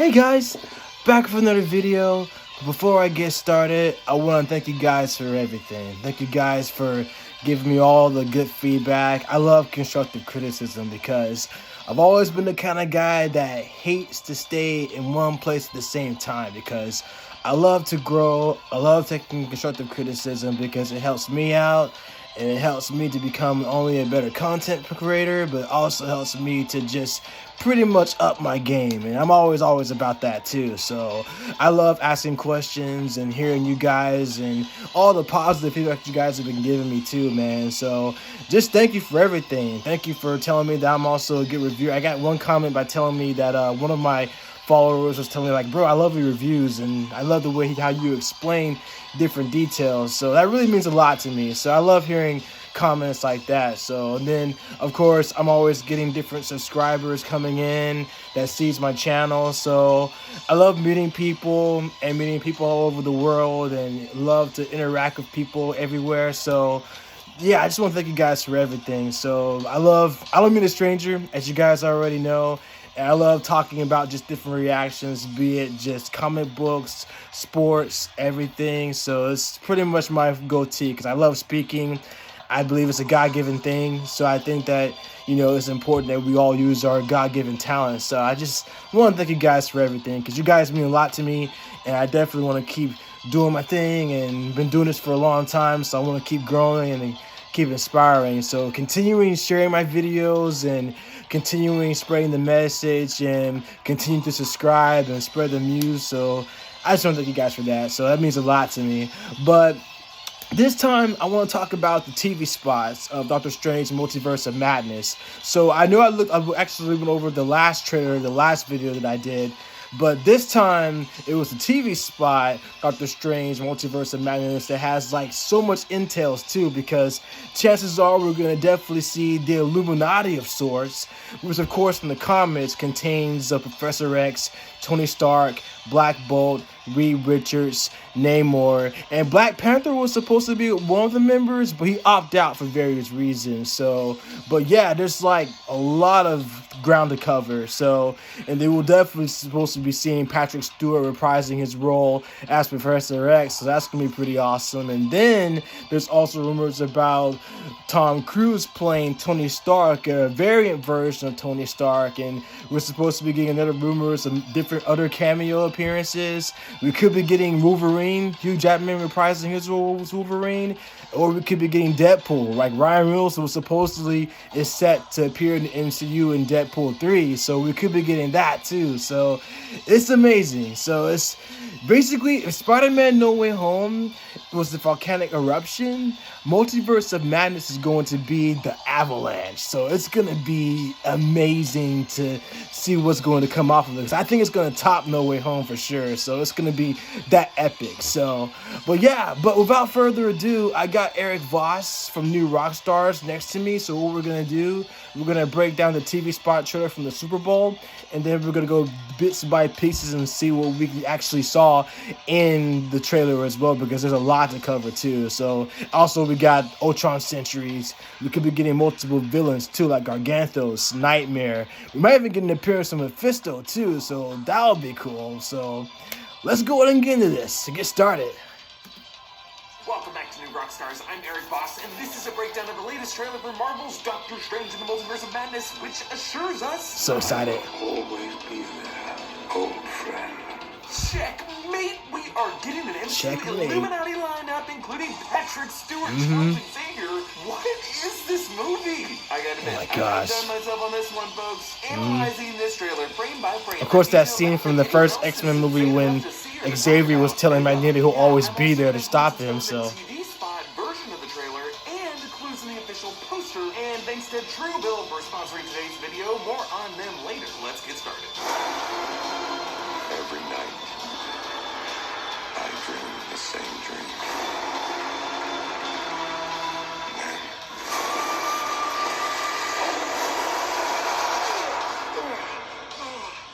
Hey guys, back with another video. Before I get started, I want to thank you guys for everything. Thank you guys for giving me all the good feedback. I love constructive criticism because I've always been the kind of guy that hates to stay in one place at the same time because I love to grow. I love taking constructive criticism because it helps me out. And it helps me to become only a better content creator, but also helps me to just pretty much up my game. And I'm always about that too. So I love asking questions and hearing you guys and all the positive feedback you guys have been giving me too, man. So just thank you for everything. Thank you for telling me that I'm also a good reviewer. I got one comment by telling me that one of my followers was telling me, like, bro, I love your reviews and I love the way how you explain different details. So that really means a lot to me. So I love hearing comments like that. So and then of course I'm always getting different subscribers coming in that sees my channel. So I love meeting people and meeting people all over the world and love to interact with people everywhere. So yeah, I just want to thank you guys for everything. So I don't mean a stranger, as you guys already know. And I love talking about just different reactions, be it just comic books, sports, everything. So it's pretty much my go-to because I love speaking. I believe it's a God-given thing. So I think that, it's important that we all use our God-given talents. So I just want to thank you guys for everything because you guys mean a lot to me. And I definitely want to keep doing my thing and been doing this for a long time. So I want to keep growing and keep inspiring. So continuing sharing my videos and continuing spreading the message and continue to subscribe and spread the news. So I just want to thank you guys for that. So that means a lot to me. But this time, I want to talk about the TV spots of Doctor Strange Multiverse of Madness. So I know I actually went over the last trailer, the last video that I did. But this time, it was the TV spot, Doctor Strange Multiverse of Madness, that has like so much intel too, because chances are we're going to definitely see the Illuminati of sorts, which of course in the comics contains Professor X, Tony Stark, Black Bolt, Reed Richards, Namor, and Black Panther was supposed to be one of the members, but he opted out for various reasons. So, but yeah, there's like a lot of ground to cover. So, and they will definitely supposed to be seeing Patrick Stewart reprising his role as Professor X. So that's gonna be pretty awesome. And then there's also rumors about Tom Cruise playing Tony Stark, a variant version of Tony Stark, and we're supposed to be getting another rumors of different other cameo appearances. We could be getting Wolverine, Hugh Jackman reprising his role as Wolverine, or we could be getting Deadpool. Like Ryan Reynolds was supposedly is set to appear in the MCU in Deadpool 3, so we could be getting that too. So it's amazing. So it's basically, if Spider-Man No Way Home was the volcanic eruption, Multiverse of Madness is going to be the avalanche. So it's going to be amazing to see what's going to come off of it. 'Cause I think it's going to top No Way Home for sure. So it's going to be that epic. So, but yeah, but without further ado, I got Eric Voss from New Rockstars next to me. So what we're going to do, we're going to break down the TV spot trailer from the Super Bowl. And then we're going to go bits by pieces and see what we actually saw in the trailer as well, because there's a lot to cover too. So also we got Ultron Centuries. We could be getting multiple villains too, like Gargantos, Nightmare. We might even get an appearance from Mephisto too, so that'll be cool. So let's go ahead and get into this to get started. Welcome back to New Rockstars. I'm Eric Voss, and this is a breakdown of the latest trailer for Marvel's Doctor Strange in the Multiverse of Madness, which assures us... So excited. Always be there, old friend. Checkmate! We are getting an MCU Checkmate. Illuminati lineup, including Patrick Stewart, Charles Xavier. What is this movie? I gotta admit, Oh my gosh. I've done myself on this one, folks. Analyzing this trailer frame by frame. Of course, that scene from the first X-Men movie when Xavier was telling Magneto he'll always be there to stop him. So TV spot version of the trailer and clues in the official poster. And thanks to Truebill for sponsoring today's video. More on them later. Let's get started. Every night, I dream the same dream.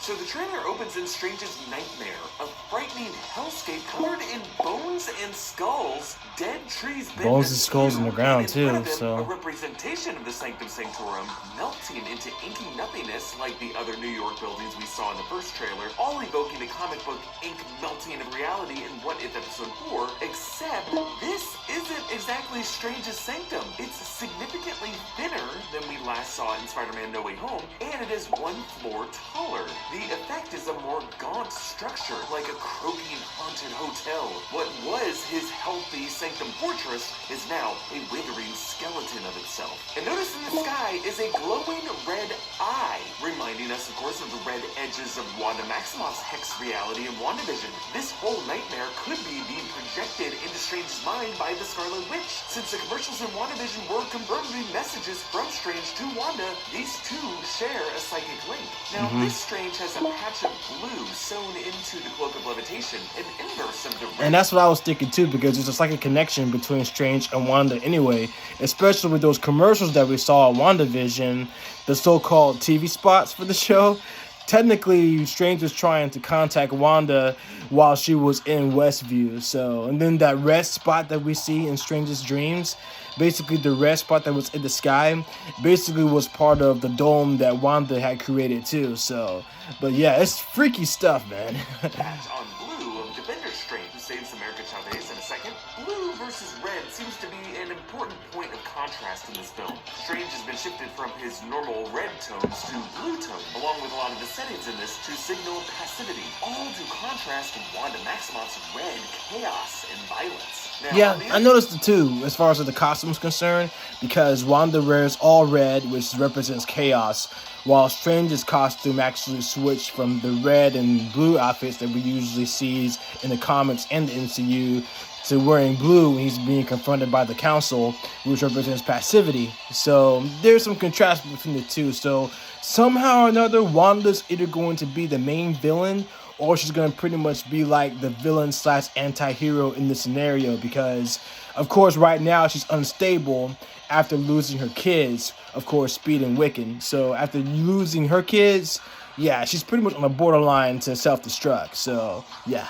So the The trailer opens in Strange's nightmare, a frightening hellscape covered in bones and skulls, dead trees, bones and skulls in the ground too. a So representation of the Sanctum Sanctorum melting into inky nothingness like the other New York buildings we saw in the first trailer, all evoking the comic book ink melting of reality in What If Episode 4, except this isn't exactly Strange's sanctum. It's significantly thinner than we last saw in Spider-Man No Way Home, and it is one floor taller. The effect is a more gaunt structure, like a croaking haunted hotel. What was his healthy sanctum fortress is now a withering skeleton of itself. And notice in the sky is a glowing red eye, reminding us, of course, of the red edges of Wanda Maximoff's hex reality in WandaVision. This whole nightmare could be being projected into Strange's mind by the Scarlet Witch. Since the commercials in WandaVision were confirming messages from Strange to Wanda, these two share a psychic link. Now, this Strange has a patch of blue sewn into the cloak of levitation, an inverse of the red. and that's what I was thinking too, because there's a psychic connection between Strange and Wanda anyway, especially with those commercials that we saw in WandaVision, the so-called TV spots for the show. Technically, Strange was trying to contact Wanda while she was in Westview. So, and then that red spot that we see in Strange's dreams, basically the red spot that was in the sky, basically was part of the dome that Wanda had created too. So, but yeah, it's freaky stuff, man. Patch on blue of Defender Strange, who saves America Chavez in a second. Blue versus red seems to be an important point of contrast in this film. Strange has been shifted from his normal red tones to blue tones, along with a lot of the settings in this to signal passivity, all to contrast Wanda Maximoff's red chaos and violence. Now, Yeah, I noticed it too, as far as the costume's concerned, because Wanda wears all red, which represents chaos, while Strange's costume actually switched from the red and blue outfits that we usually see in the comics and the MCU to wearing blue when he's being confronted by the council, which represents passivity. So there's some contrast between the two. So somehow or another, Wanda's either going to be the main villain, or she's going to pretty much be like the villain slash anti-hero in this scenario, because of course right now she's unstable after losing her kids, of course, Speed and Wiccan. So after losing her kids, yeah, she's pretty much on the borderline to self-destruct. So yeah.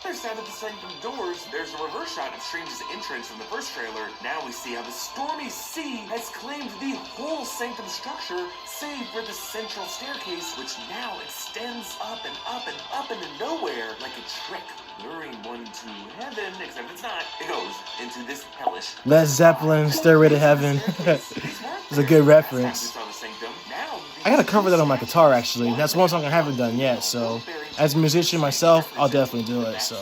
Other side of the sanctum doors, there's a reverse shot of Strange's entrance in the first trailer. Now we see how the stormy sea has claimed the whole sanctum structure, save for the central staircase, which now extends up and up and up into nowhere like a trick, luring one to heaven, except it's not. It goes into this hellish Led Zeppelin, Stairway to Heaven. It's a good reference. I gotta cover that on my guitar, actually. That's one song I haven't done yet, so as a musician myself, I'll definitely do it. So,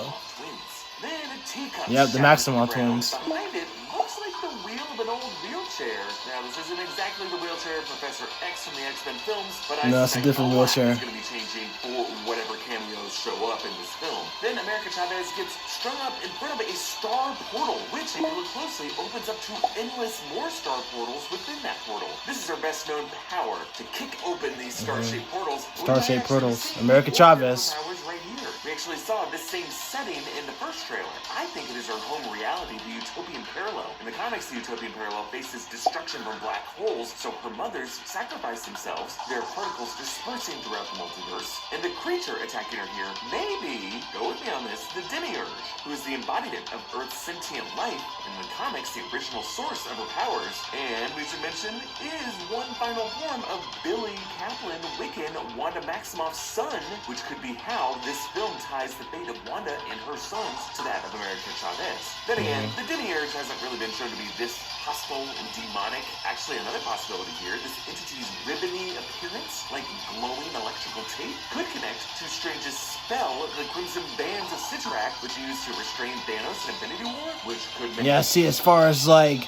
yep, the Maximoff twins. Behind it looks like the wheel of an old wheelchair. Now, this isn't exactly the wheelchair of Professor X from the X-Men films, but No, it's a different wheelchair. It's going to be changing for whatever cameos show up in this film. Then America Chavez gets strung up in front of a star portal, which, if you look closely, opens up to endless more star portals within that portal. This is her best known power, to kick open these star-shaped portals. Star-shaped portals. America Chavez. Powers right here. We actually saw this same setting in the first trailer. I think it is her home reality, the Utopian Parallel. In the comics, the Utopian Parallel faces destruction from black holes, so her mothers sacrifice themselves, their particles dispersing throughout the multiverse. And the creature attacking her here may be, go with me on this, the Demiurge, who is the embodiment of Earth's sentient life, in the comics, the original source of her powers, and we should mention, is one final form of Billy Kaplan, Wiccan, Wanda Maximoff's son, which could be how this film ties the fate of Wanda and her sons to that of America Chavez. Then again, the Demiurge hasn't really been shown to be this hostile and demonic. Actually, another possibility here, this entity's ribbony appearance, like glowing electrical tape, could connect to Strange's spell, the Crimson Bands of Citrak, which he used to restrain Thanos in Infinity War, which could make... Yeah, see, as far as like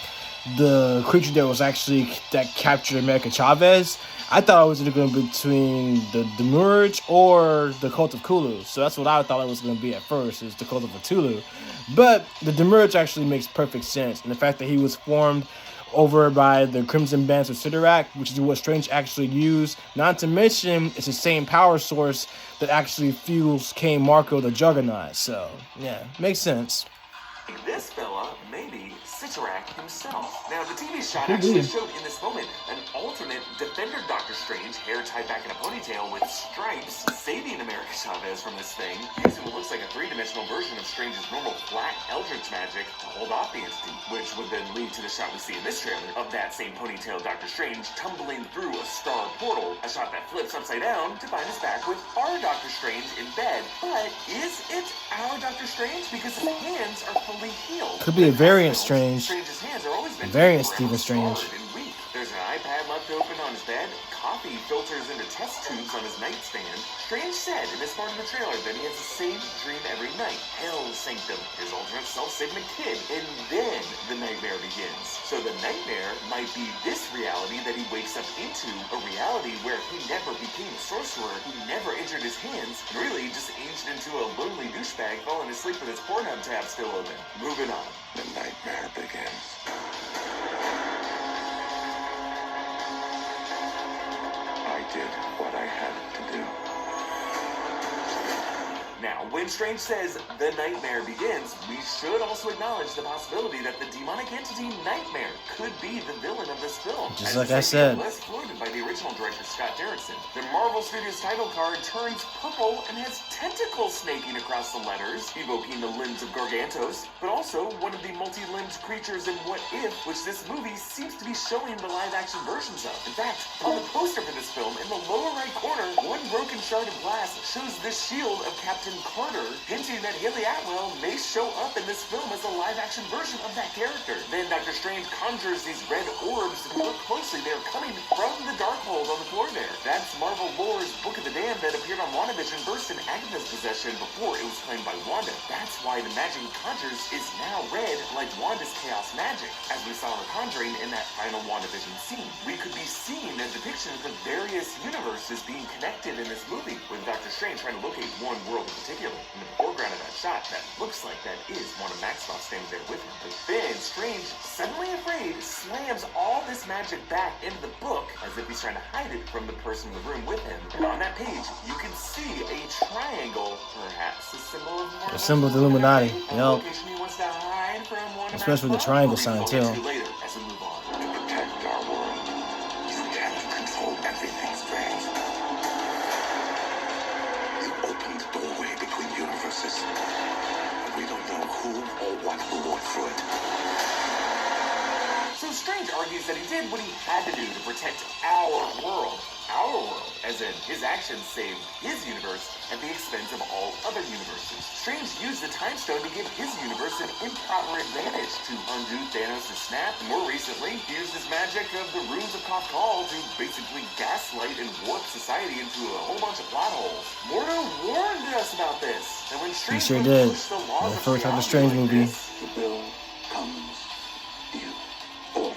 the creature that captured America Chavez, I thought it was either going to be between the Demiurge or the Cult of Cthulhu. So that's what I thought it was going to be at first, is the Cult of Cthulhu. But the Demiurge actually makes perfect sense. And the fact that he was formed over by the Crimson Bands of Citrak, which is what Strange actually used. Not to mention, it's the same power source that actually fuels King Marco the Juggernaut. So, yeah, makes sense. This fella may be Citrak. Tesseract himself. Now, the TV shot actually showed in this moment an alternate Defender Doctor Strange, hair tied back in a ponytail with stripes, saving America Chavez from this thing, using what looks like a three-dimensional version of Strange's normal flat Eldritch magic to hold off the entity, which would then lead to the shot we see in this trailer of that same ponytail Doctor Strange tumbling through a star portal, a shot that flips upside down to find us back with our Doctor Strange in bed. But is it our Doctor Strange? Because his hands are fully healed. Could be a variant Strange. Strange's hands are always been Variant Stephen Strange. weak. There's an iPad left open on his bed. Coffee filters into test tubes on his nightstand. Strange said in this part of the trailer that he has the same dream every night. Hell Sanctum, his alternate self saving a kid, and then the nightmare begins. So the nightmare might be this reality that he wakes up into, a reality where he never became a sorcerer, who never injured his hands, and really just aged into a lonely douchebag falling asleep with his Pornhub tab still open. Moving on. The nightmare begins. I did what I had to do. Now, when Strange says the nightmare begins, we should also acknowledge the possibility that the demonic entity Nightmare could be the villain of this film. Just like I said. Less floated by the original director Scott Derrickson. The Marvel Studios title card turns purple and has tentacles snaking across the letters, evoking the limbs of Gargantos, but also one of the multi-limbed creatures in What If, which this movie seems to be showing the live-action versions of. In fact, on the poster for this film, in the lower right corner, one broken shard of glass shows the shield of Captain Carter, hinting that Haley Atwell may show up in this film as a live-action version of that character. Then Doctor Strange conjures these red orbs, and look closely, they are coming from the Darkhold on the floor there. That's Marvel Lore's Book of the Damned that appeared on WandaVision first in Agatha's possession before it was claimed by Wanda. That's why the magic he conjures is now red, like Wanda's chaos magic, as we saw in The Conjuring in that final WandaVision scene. We could be seeing a depiction of the various universes being connected in this movie, with Doctor Strange trying to locate one world in particular. In the foreground of that shot, that looks like that is one of Maxwell standing there with him. But then Strange, suddenly afraid, slams all this magic back into the book as if he's trying to hide it from the person in the room with him. And on that page, you can see a triangle, perhaps a symbol of A symbol of the Illuminati. Yep. Especially the triangle sign, too. Later, as we move on. To protect our world, you can't control everything, Strange. You opened the doorway between universes. We don't know who or what will walk through it. So Strange argues that he did what he had to do to protect our world. Our world, as in his actions saved his universe at the expense of all other universes. Strange used the Time Stone to give his universe an improper advantage to undo Thanos' snap, and more recently, he used his magic of the Runes of Kafkal to basically gaslight and warp society into a whole bunch of plot holes. Mordo warned us about this, and when Strange sure did. pushed the laws The of first time the reality Strange like movie. this, The bill comes due. Always.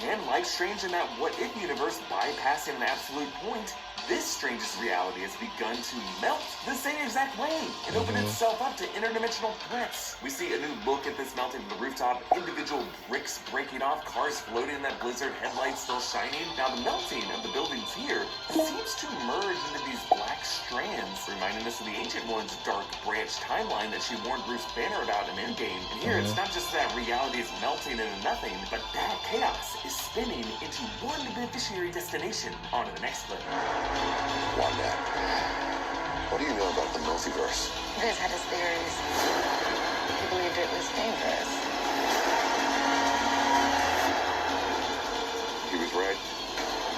and like Strange in that What If universe, bypassing an absolute point, this Strange's reality has begun to melt the same exact way and open itself up to interdimensional threats. We see a new look at this melting from the rooftop, individual bricks breaking off, cars floating in that blizzard, headlights still shining. Now the melting of the buildings here seems to merge into these black strands, reminding us of the Ancient One's dark branch timeline that she warned Bruce Banner about in Endgame. And here it's not just that reality is melting into nothing, but that chaos is spinning into one beneficiary destination. On to the next clip. Wanda, what do you know about the multiverse? Viz had his theories. He believed it was dangerous. He was right.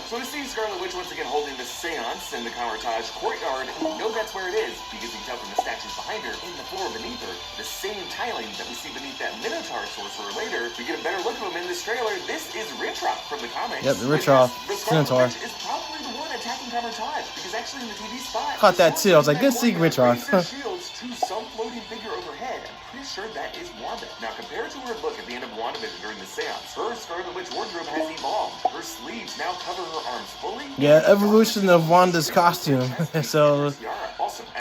So we see Scarlet Witch once again holding the seance in the Camartage courtyard, and we know that's where it is, because you can tell from the statues behind her, in the floor beneath her, the same tiling that we see beneath that Minotaur sorcerer later. We get a better look of him in this trailer. This is Ritroff from the comics. Yep, the Ritroff. The Scarlet Minotaur. Witch is probably the one attacking Camartage, because actually in the TV spot, Caught that too. I was like, good seeing Ritroff. shields to some floating figure overhead. I'm pretty sure that is Wanda. Now compared to her look at the end of WandaVision during the seance, her Scarlet Witch wardrobe has evolved. Her sleeves now cover her arms fully. Yeah, evolution of Wanda's costume. So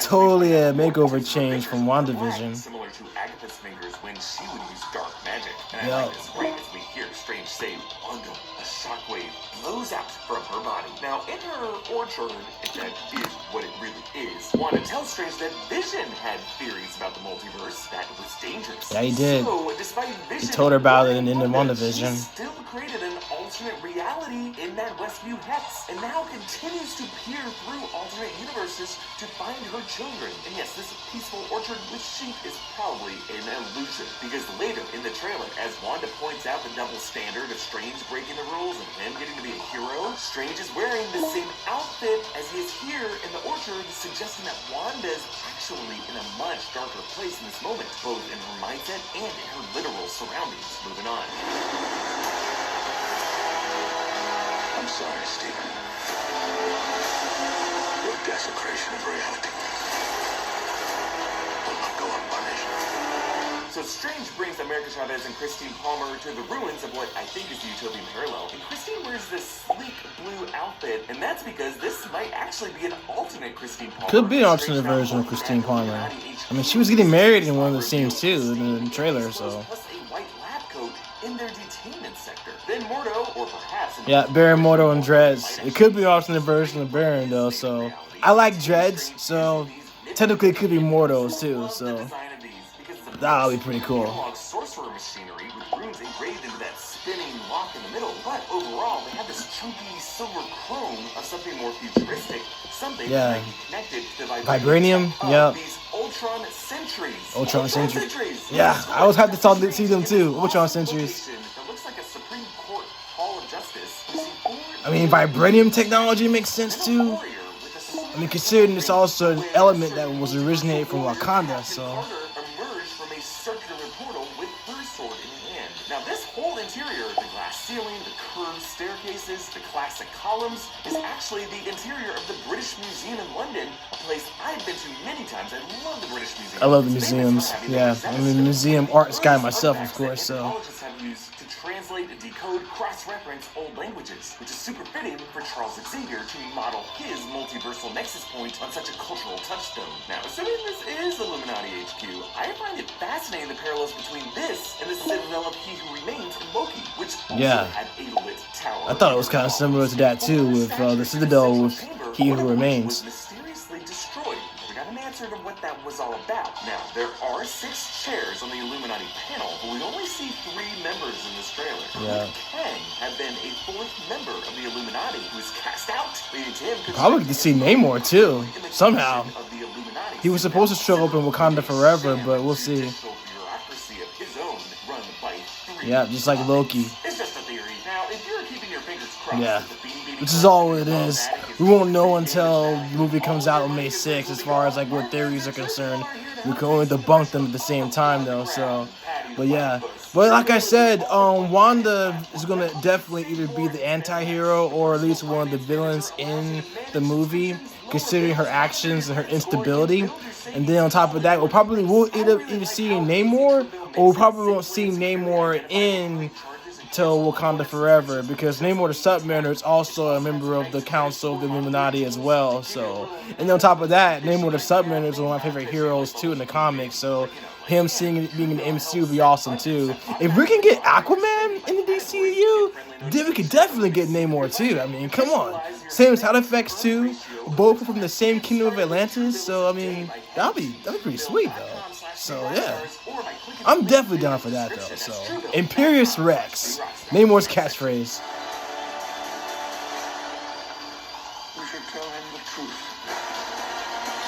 totally a makeover change from WandaVision. Similar to Agatha's fingers when she would use dark magic. And I Yep. like this right as we hear Strange say, Wanda, a shockwave blows out from her body. Now, in her orchard, if that is what it really is, Wanda tells Strange that Vision had theories about the multiverse that was dangerous. Yeah, he did. So, despite Vision, He told her about it in the Wanda, WandaVision. she still created an alternate reality in that Westview hex, and now continues to peer through alternate universes to find her children. And yes, this peaceful orchard with sheep is probably an illusion, because later in the trailer, as Wanda points out the double standard of Strange breaking the rules and him getting to be a hero, Strange is wearing the same outfit as he is here in the orchard, suggesting that Wanda is actually in a much darker place in this moment, both in her mindset and in her literal surroundings. Moving on. I'm sorry, Stephen. Your desecration of reality will not go unpunished. So Strange brings America Chavez and Christine Palmer to the ruins of what I think is the Utopian parallel. And Christine wears this sleek blue outfit, and that's because this might actually be an alternate Christine Palmer. Could be an alternate version of Christine Palmer. I mean, she was getting married in one of the scenes too in the trailer, so. Plus a white lab coat in their detainment sector. Then Mordo, or perhaps... Yeah, Baron Mordo and Dreads. It could be an alternate version of Baron though, so. I like Dreads, so technically it could be Mordo's too, so. That'll be pretty cool. Sorcerer machinery with runes engraved into that spinning lock in the middle, but overall they have this chunky silver chrome of something more futuristic, something that might be connected to the vibranium. Yeah. These Ultron Sentries. Ultron Sentries. Yeah, I was happy to see them too. Ultron Sentries. That looks like a Supreme Court Hall of Justice. I mean, vibranium technology makes sense too. I mean, considering it's also an element that was originated from Wakanda, so. Circular portal with her sword in hand. Now this whole interior, the glass ceiling, the curved staircases, the classic columns, is actually the interior of the British Museum in London, a place I've been to many times. I love the British Museum. I love the museums. Yeah, I'm a museum arts guy myself, of course, so. Anthropologists have used to translate, decode, cross-reference old languages, which is super fitting for Charles Xavier to model his multiversal nexus point on such a cultural touchstone. Now, assuming this is Illuminati HQ, I find it fascinating the parallels between this and the Citadel of He Who Remains in Loki, which also had a lit tower. I thought it was kind of similar to that too, with the Citadel with He Who Remains. Mysteriously destroyed. We got an answer to what that was all about. Now, there are 6 chairs on the Illuminati panel, but we only see 3 members in this trailer. Yeah. Can have been a 4th member of the Illuminati who was cast out, leading to him probably get to see Namor too, somehow. He was supposed to show up in Wakanda Forever, but we'll see. Yeah, just like Loki. It's just a theory. Now, if you're keeping your fingers crossed, yeah, which is all it is. We won't know until the movie comes out on May 6th, as far as like what theories are concerned. We can only debunk them at the same time, though. So, but yeah, but like I said, Wanda is gonna definitely either be the anti-hero or at least one of the villains in the movie, considering her actions and her instability. And then on top of that, we'll either see Namor, or we probably won't see Namor in till Wakanda Forever, because Namor the Submariner is also a member of the Council of the Illuminati as well. So, and then on top of that, Namor the Submariner is one of my favorite heroes too in the comics. So, him being in the MCU would be awesome too. If we can get Aquaman in the DCU, then we could definitely get Namor too. I mean, come on, same side effects too. Both from the same kingdom of Atlantis. So, I mean, that'd be pretty sweet though. So yeah, I'm definitely down for that though. So Imperious Rex, Namor's catchphrase. We should tell him the truth.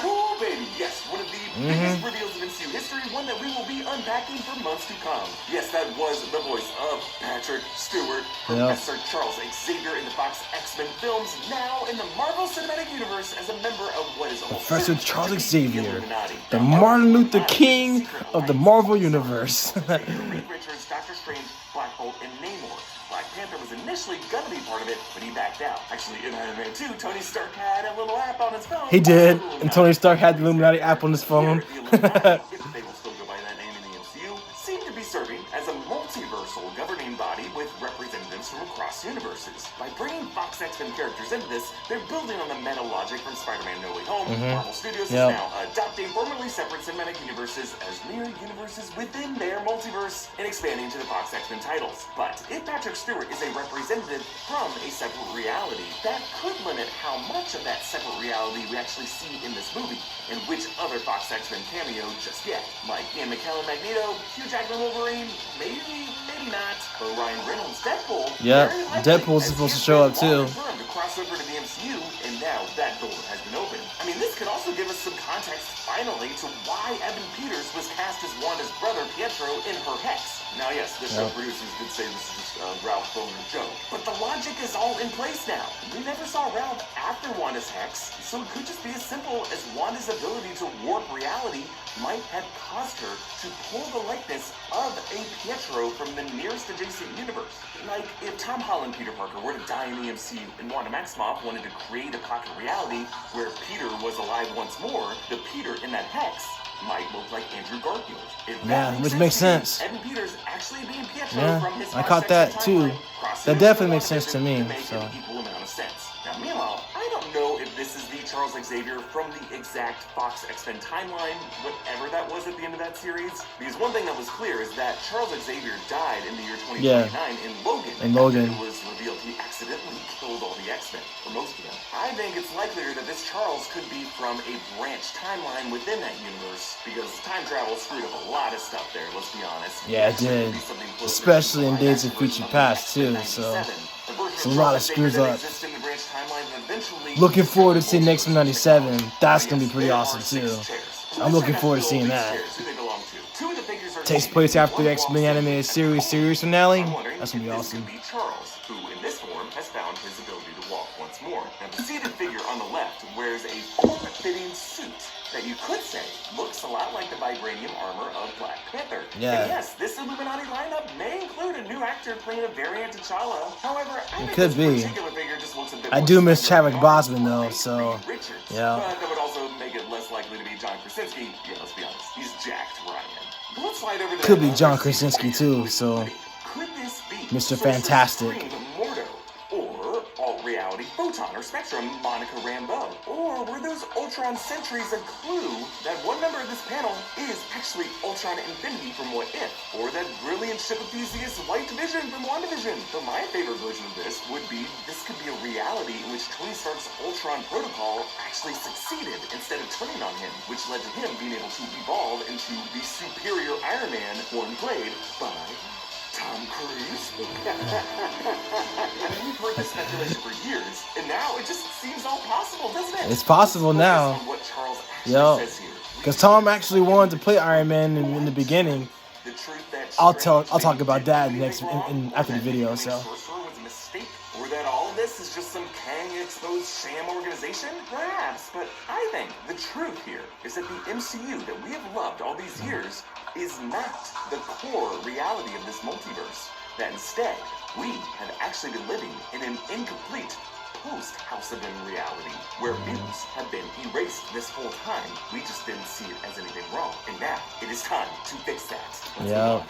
Oh baby, yes, one of the biggest reveals of MCU history, one that we will be unpacking for months to come. Yes, that was the voice of Patrick Stewart, Professor Charles Xavier in the Fox X-Men films, now in the Marvel Cinematic Universe as a member of what is Professor Charles Xavier, the Martin Luther King of the Marvel Universe. Reed Richards, Doctor Strange, Black Bolt, and Namor. Black Panther was initially gonna be part of it, but he backed out. Actually, in Iron Man 2, Tony Stark had a little app on his phone. He did, and Tony Stark had the Illuminati app on his phone. If they will still go by that name in the MCU, seem to be serving as a multiversal governing body with representatives from across universes. By bringing Fox X-Men characters into this, they're building on the meta logic from Spider-Man No Way Home. Marvel Studios is now adopting formerly separate cinematic universes as mere universes within their multiverse and expanding to the Fox X-Men titles. But if Patrick Stewart is a representative from a separate reality, that could limit how much of that separate reality we actually see in this movie, and which other Fox X-Men cameo just yet. Like Ian McKellen Magneto, Hugh Jackman Wolverine, maybe not, but Ryan Reynolds Deadpool. Yep, Deadpool's supposed to show up too. To cross over to the MCU, and now that door has been opened. I mean, this could also give us some context, finally, to why Evan Peters was cast as Wanda's brother Pietro in her Hex. Now, yes, the show producers did say this is just a Ralph Boner joke, but the logic is all in place now. We never saw Ralph after Wanda's Hex, so it could just be as simple as Wanda's ability to warp reality might have caused her to pull the likeness of a Pietro from the nearest adjacent universe. Like, if Tom Holland Peter Parker were to die in the MCU and Wanda Maximoff wanted to create a pocket reality where Peter was alive once more, the Peter in that Hex might look like Andrew Garfield. Which makes sense. Evan Peters actually being Pietro from his I caught that too. That definitely makes sense to me. So. Equal amount of sense. Now, meanwhile, I don't know if this is the Charles Xavier from the exact Fox X-Men timeline, whatever that was at the end of that series. Because one thing that was clear is that Charles Xavier died in the year 2029 in Logan. In Logan. It was revealed he accidentally killed all the X-Men, or most of them. I think it's likelier that this Charles could be from a branch timeline within that universe, because time travel screwed up a lot of stuff there, let's be honest. Yeah, it did. Especially in Days of Future Past too, so it's a lot of screws up. Looking forward to seeing X-Men 97. That's gonna be pretty awesome too. I'm looking forward to seeing that. Takes place after the X-Men animated series finale. That's gonna be awesome. Charles, who in this form has found his ability to walk once more. Now, the seated figure on the left wears a form-fitting suit that you could say looks a lot like the vibranium armor of Black Panther. Yeah. And yes, this Illuminati lineup may include a new actor playing a variant of T'Challa. However, I think could this be. particular figure just looks a bit I more do miss similar Chadwick to Boseman though, Reed so Richards. yeah. But that would also make it less likely to be John Krasinski. Yeah, let's be honest, he's jacked, Ryan. But let's slide over to Could be John Krasinski too, so could this be Mr. Sorcerer Fantastic. Supreme Mordo, or alt-reality Photon or Spectrum Monica Rambeau? Or were those Ultron sentries a clue that one member of this panel is actually Ultron Infinity from What If? Or that brilliant ship of Theseus White Vision from WandaVision? But my favorite version of this would be this could be a reality in which Tony Stark's Ultron protocol actually succeeded instead of turning on him, which led to him being able to evolve into the superior Iron Man, one played by Tom Cruise. I mean, we've heard this speculation for years, and now it just seems all possible, doesn't it? It's possible now. What Charles actually says here. Because Tom actually wanted to play Iron Man in the beginning. The truth that I'll talk about that after the video. So. Sorcerer was a mistake, or that all of this is just some Kang exposed sham organization? Perhaps, but I think the truth here is that the MCU that we have loved all these years is not the core reality of this multiverse. That instead, we have actually been living in an incomplete post-House of M reality, where mutants have been erased this whole time. We just didn't see it as anything wrong. And now, it is time to fix that. Yeah.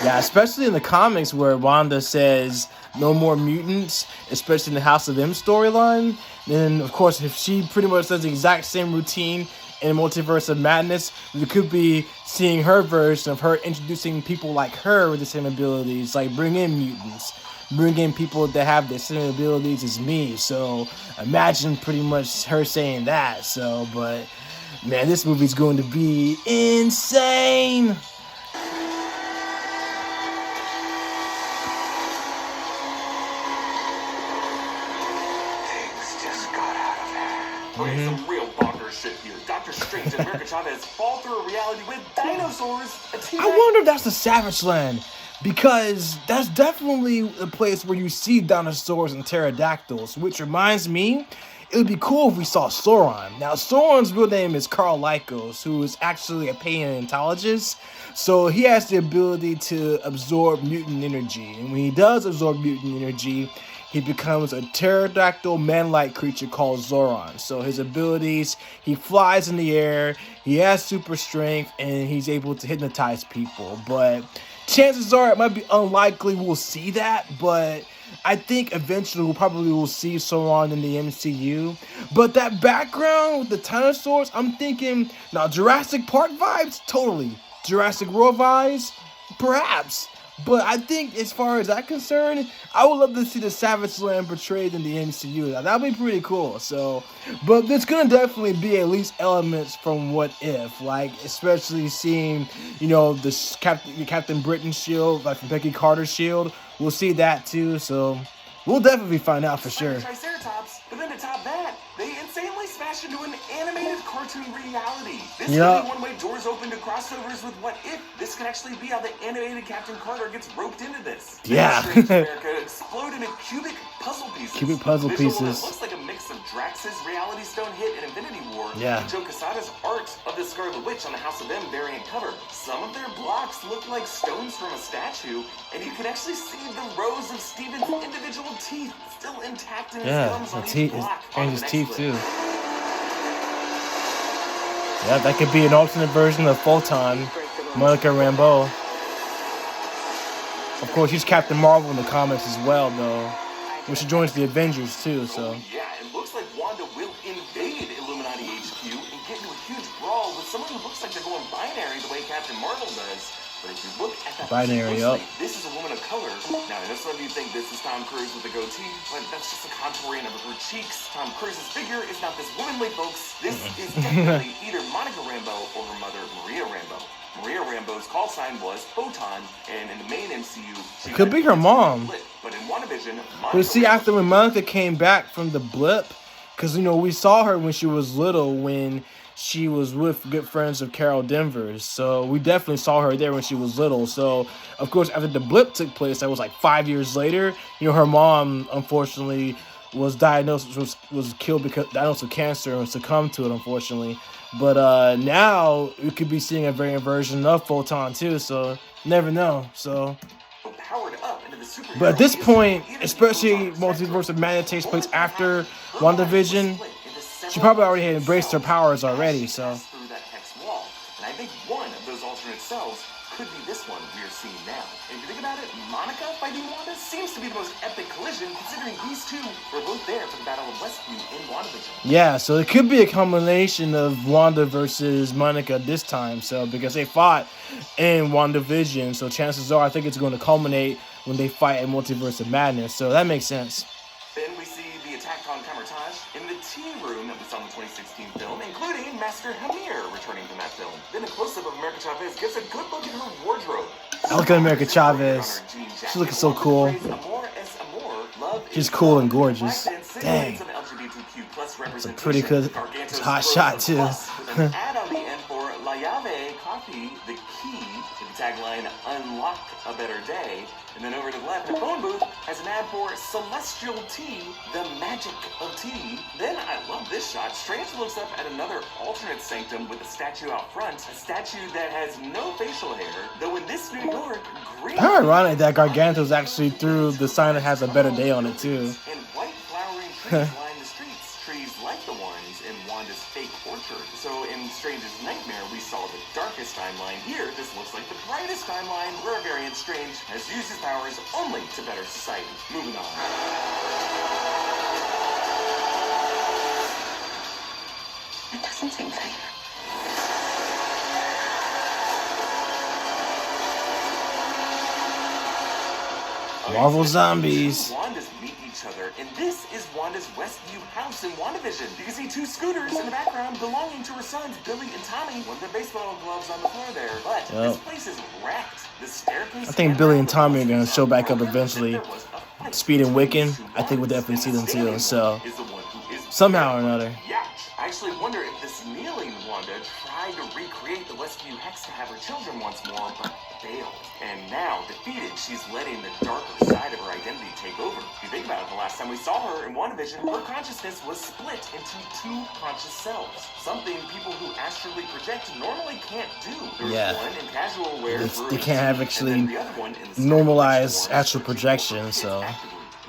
Yeah, especially in the comics where Wanda says no more mutants, especially in the House of M storyline. Then, of course, if she pretty much does the exact same routine in Multiverse of Madness, we could be seeing her version of her introducing people like her with the same abilities, like bring in mutants, bring in people that have the same abilities as me. So imagine pretty much her saying that. So, but man, this movie's going to be insane. Okay, some real bonkers shit here. Doctor Strange and America Chavez fall through a reality with dinosaurs. I wonder if that's the Savage Land, because that's definitely the place where you see dinosaurs and pterodactyls, which reminds me, it would be cool if we saw Sauron. Now, Sauron's real name is Carl Lycos, who is actually a paleontologist, so he has the ability to absorb mutant energy, and when he does absorb mutant energy, he becomes a pterodactyl man-like creature called Zoran. So his abilities, he flies in the air, he has super strength, and he's able to hypnotize people. But chances are it might be unlikely we'll see that, but I think eventually we'll probably see Sauron in the MCU. But that background with the dinosaurs, I'm thinking, now Jurassic Park vibes, totally. Jurassic World vibes, perhaps. But I think as far as that concerned, I would love to see the Savage Land portrayed in the MCU. That would be pretty cool. So, but there's going to definitely be at least elements from What If. Like, especially seeing, you know, the Captain Britain shield, like from Becky Carter's shield. We'll see that too. So, we'll definitely find out for sure. Triceratops, but then to top that, they insanely smashed into an animated cartoon reality. This Yeah. could be one way doors open to crossovers with What If. This could actually be how the animated Captain Carter gets roped into this. Yeah. America explode into cubic puzzle pieces. Cubic puzzle Visual pieces. That looks like a mix of Drax's Reality Stone hit in Infinity War Yeah. and Joe Quesada's art of the Scarlet Witch on the House of M variant cover. Some of their blocks look like stones from a statue, and you can actually see the rows of Steven's individual teeth still intact in his gums on each block. And his teeth too. Yeah, that could be an alternate version of Photon, Monica Rambeau. Of course, she's Captain Marvel in the comics as well, though. When she joins the Avengers too, so. Yeah, it looks like Wanda will invade Illuminati HQ and get into a huge brawl with someone who looks like they're going binary the way Captain Marvel does. But if you look at that Binary, closely, this is a woman of color. Now, I know some of you think this is Tom Cruise with a goatee, but that's just a contouring of her cheeks. Tom Cruise's figure is not this womanly, folks. This is definitely either Monica Rambeau or her mother, Maria Rambeau. Maria Rambeau's call sign was Photon, and in the main MCU, she Could be her mom. But in WandaVision, But see, after when Monica came back from the blip, because, you know, we saw her when she was little, when she was with good friends of Carol Danvers. So we definitely saw her there when she was little. So, of course, after the blip took place, that was like 5 years later. You know, her mom, unfortunately, was diagnosed, was diagnosed with cancer and succumbed to it, unfortunately. But now we could be seeing a variant version of Photon too. So, never know. So. Powered up into the superhero. But at this point, especially Multiverse of Madness takes place after WandaVision, she probably already had embraced her powers already, so. Through that hex wall. And I think one of those alternate selves could be this one we are seeing now. And if you think about it, Monica fighting Wanda seems to be the most epic collision, considering these two were both there for the Battle of Westview in WandaVision. Yeah, so it could be a combination of Wanda versus Monica this time, so because they fought in WandaVision, so chances are I think it's going to culminate when they fight in Multiverse of Madness, so that makes sense. Then we see the attack on Camertage in the tea room that we saw in the 2016 film, including Master Hamir returning from that film. Then a close-up of America Chavez gives a good look at her wardrobe. I look at America Chavez. She's looking so cool. She's cool and gorgeous. Dang. That's a pretty good, hot shot too. Add on the end for La Llave Coffee, the key, with the tagline, unlock a better day. And then over to the left, the phone booth has an ad for Celestial Tea, the magic of tea. Then I love this shot. Strange looks up at another alternate sanctum with a statue out front. A statue that has no facial hair, though in this New York, green. How ironic that Garganto's actually threw the sign that has a better day on it too. And white flowering trees line the streets. Trees like the ones in Wanda's fake orchard. So in Strange's Nightmare, we saw the darkest timeline. Here, this looks like the brightest timeline, where a variant Strange has used his powers only to better society. Moving on. It doesn't seem fair. Marvel Zombies. Wandas meet each other, and this is Wanda's Westview house in WandaVision. You can see two scooters in the background belonging to her sons, Billy and Tommy, with their baseball gloves on the floor there. But this place is wrecked. The staircase. I think Billy and Tommy are going to show back up eventually. Speed and Wiccan, I think we'll definitely see them too. So, somehow or another. Yeah, I actually wonder if this kneeling Wanda tried to recreate the Westview hex to have her children once more, but failed. And now, defeated, she's letting the darker side of her identity take over. If you think about it, the last time we saw her in WandaVision, her consciousness was split into two conscious selves. Something people who astrally project normally can't do. There's one in casual wear, they can't have actually the other one in the normalized astral projection, so.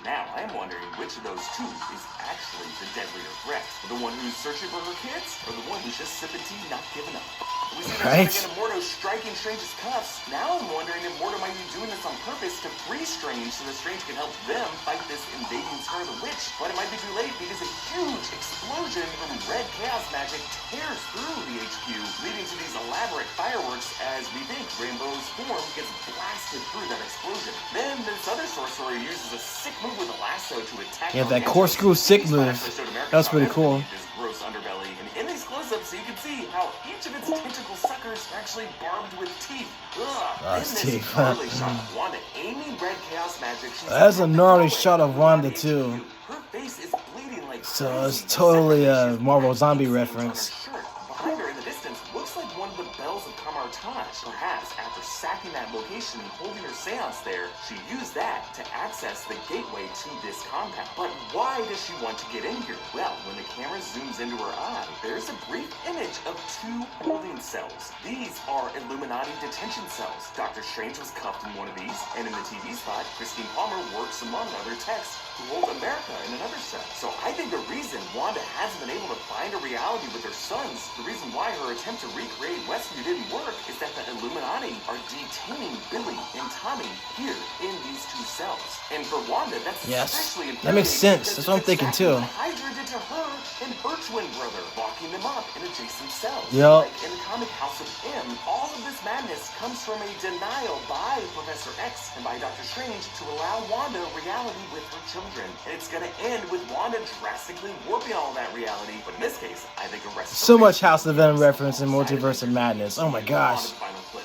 Now, I'm wondering which of those two is actually the deadlier threat. The one who's searching for her kids, or the one who's just sipping tea, not giving up? We see Right? again of Mordo striking Strange's cuffs. Now I'm wondering if Mordo might be doing this on purpose to free Strange so that Strange can help them fight this invading Scarlet Witch. But it might be too late because a huge explosion from red chaos magic tears through the HQ, leading to these elaborate fireworks as we think Rainbow's form gets blasted through that explosion. Then this other sorcerer uses a sick move with a lasso to attack. Yeah, that corkscrew sick move. That's pretty cool. This gross underbelly. And in these close-ups, you can see how each of its tentacle suckers are actually barbed with teeth. Ugh. In this gnarly shot of Wanda aiming red chaos magic. That's a gnarly shot of Wanda too. Her face is bleeding like So it's totally a Marvel Zombie reference. Behind her in the distance looks like one of the bells of Kamartaj. Perhaps after sacking that location and holding her seance there, she used that to access the gateway to this compound. But why does she want to get in here? Well, when the camera zooms into her eye, there's a brief image of two holding cells. These are Illuminati detention cells. Dr. Strange was cuffed in one of these, and in the TV spot, Christine Palmer works among other techs who hold America in another cell. So I think the reason Wanda hasn't been able to find a reality with her sons, the reason why her attempt to recreate Westview didn't work, is that the Illuminati are detaining Billy and Tommy here in these two cells. And for Wanda, that's especially that makes sense. That's what I'm thinking too. Hydra did to her and her twin brother, locking them up in adjacent cells. Yep. Like in the comic House of M, all of this madness comes from a denial by Professor X and by Doctor Strange to allow Wanda reality with her children. And it's gonna end with Wanda drastically warping all that reality. But in this case, I think a rest. So much House of M reference in Multiverse of Madness. Oh my gosh. Final clip.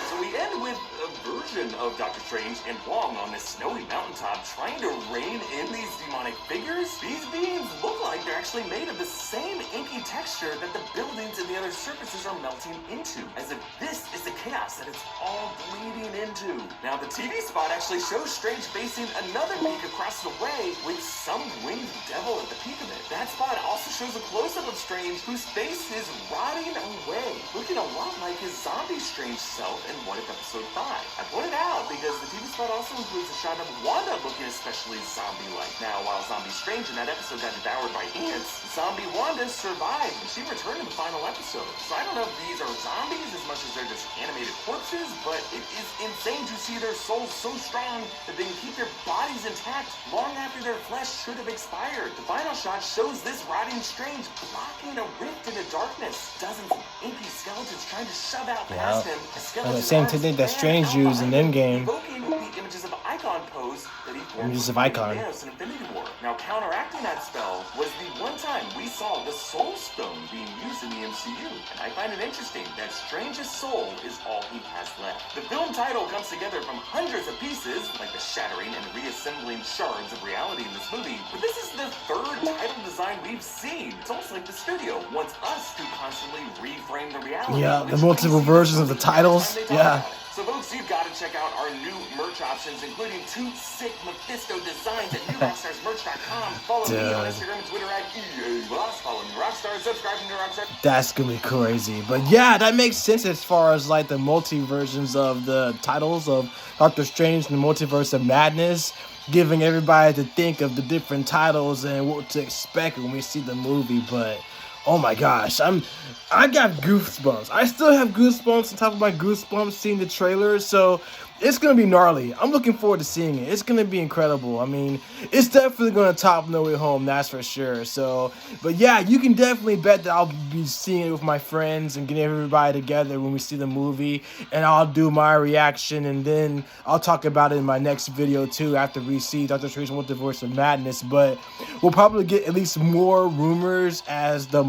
So we end with a version of Doctor Strange and Wong on this snowy mountaintop trying to rein in these demonic figures. These beings look like they're actually made of the same inky texture that the buildings and the other surfaces are melting into, as if this is the chaos that it's all bleeding into. Now the TV spot actually shows Strange facing another peak across the way with some winged devil at the peak of it. That spot also shows a close-up of Strange whose face is rotting away, looking a lot like his zombie Strange self in What If Episode 5. I pointed out because the TV spot also includes a shot of Wanda looking especially zombie-like. Now, while Zombie Strange in that episode got devoured by ants, Zombie Wanda survived and she returned in the final episode. So I don't know if these are zombies as much as they're just animated corpses, but it is insane to see their souls so strong that they can keep their bodies intact long after their flesh should have expired. The final shot shows this rotting Strange blocking a rift in the darkness. Dozens of inky skeletons trying to shove out past him. The same technique that Strange used in Endgame. Evoking the images of Icon pose that he formed Images of with Icon. Thanos in Infinity War. Now, counteracting that spell was the one time we saw the Soul Stone being used in the MCU. And I find it interesting that Strange's soul is all he has left. The film title comes together from hundreds of pieces, like the shattering and reassembling shards of reality in this movie. But this is the third title design we've seen. It's almost like the studio wants us to constantly reframe the reality. Yeah, the multiple versions of the titles. Yeah. So folks, you've got to check out our new merch options, including 2 sick Mephisto designs at newrockstarsmerch.com. Follow me on Instagram and Twitter at EABoss. Follow me Rockstar, subscribe to New Rockstar. That's gonna be crazy. But yeah, that makes sense as far as like the multi versions of the titles of Doctor Strange and the Multiverse of Madness, giving everybody to think of the different titles and what to expect when we see the movie. But oh my gosh, I got goosebumps. I still have goosebumps on top of my goosebumps seeing the trailer, so it's gonna be gnarly. I'm looking forward to seeing it. It's gonna be incredible. I mean, it's definitely gonna top No Way Home, that's for sure. So, but yeah, you can definitely bet that I'll be seeing it with my friends and getting everybody together when we see the movie, and I'll do my reaction, and then I'll talk about it in my next video too after we see Doctor Strange Multiverse of Madness. But we'll probably get at least more rumors as the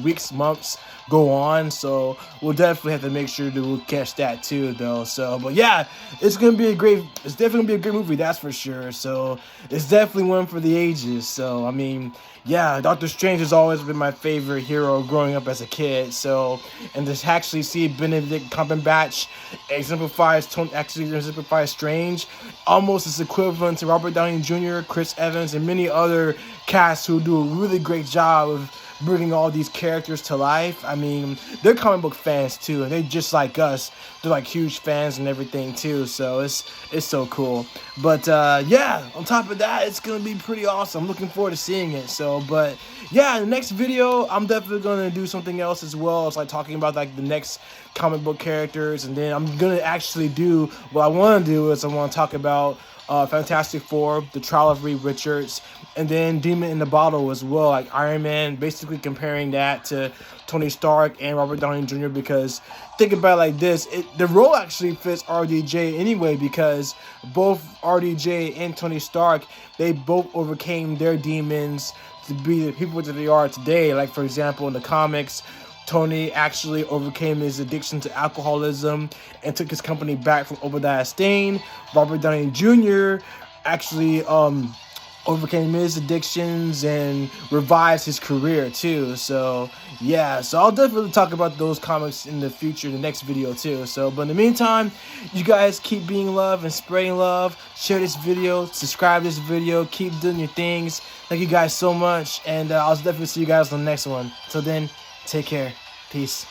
weeks, months go on, so we'll definitely have to make sure that we'll catch that too though. So, but yeah, it's definitely gonna be a great movie, that's for sure. So it's definitely one for the ages. So I mean, yeah, Doctor Strange has always been my favorite hero growing up as a kid. So, and to actually see Benedict Cumberbatch exemplifies Strange, almost as equivalent to Robert Downey Jr., Chris Evans, and many other casts who do a really great job of bringing all these characters to life. I mean, they're comic book fans too, and they're just like us. They're like huge fans and everything too, so it's so cool. But yeah, on top of that, it's gonna be pretty awesome. I'm looking forward to seeing it. So, but yeah, in the next video, I'm definitely gonna do something else as well. It's like talking about like the next comic book characters, and then I'm gonna actually do what I want to do is I want to talk about Fantastic Four, the trial of Reed Richards, and then Demon in the Bottle as well, like Iron Man, basically comparing that to Tony Stark and Robert Downey Jr. because think about it like this, the role actually fits RDJ anyway because both RDJ and Tony Stark, they both overcame their demons to be the people that they are today. Like for example, in the comics, Tony actually overcame his addiction to alcoholism and took his company back from Wanda'S. Robert Downey Jr. actually overcame his addictions and revised his career too. So yeah, so I'll definitely talk about those comics in the future, the next video too. So, but in the meantime, you guys keep being love and spreading love. Share this video, subscribe to this video, keep doing your things. Thank you guys so much, and I'll definitely see you guys on the next one. Till then, take care. Peace.